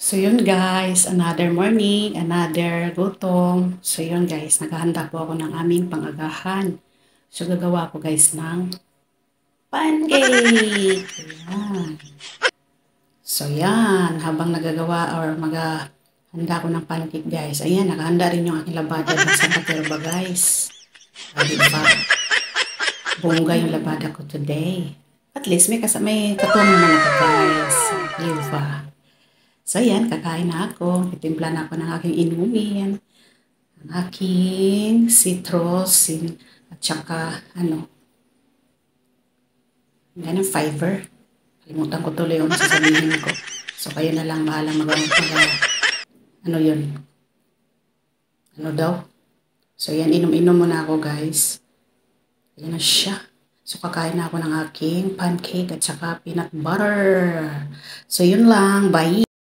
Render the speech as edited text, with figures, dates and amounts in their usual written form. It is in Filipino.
So yun guys, another morning, another gutom. So yun guys, naghahanda po ako ng aming pangagahan. So gagawa ko guys ng pancake. Ayan. So yan, habang nagagawa or maghahanda ko ng pancake guys. Ayan, nakahanda rin yung aking labada dun sa katerba guys. Diba? Bongga yung labada ko today. At least may katulong naman ako guys. Diba? So, yan, kakain na ako. Itimpla na ako ng aking inumin. Ang aking citrus, at saka, yan ang fiber. Kalimutan ko tuloy yung sasabihin ko. So, kayo na lang bahala ano yun? Ano daw? So, yan, inom-inom muna ako, guys. Yan na siya. So, kakain na ako ng aking pancake at saka peanut butter. So, yun lang. Bye!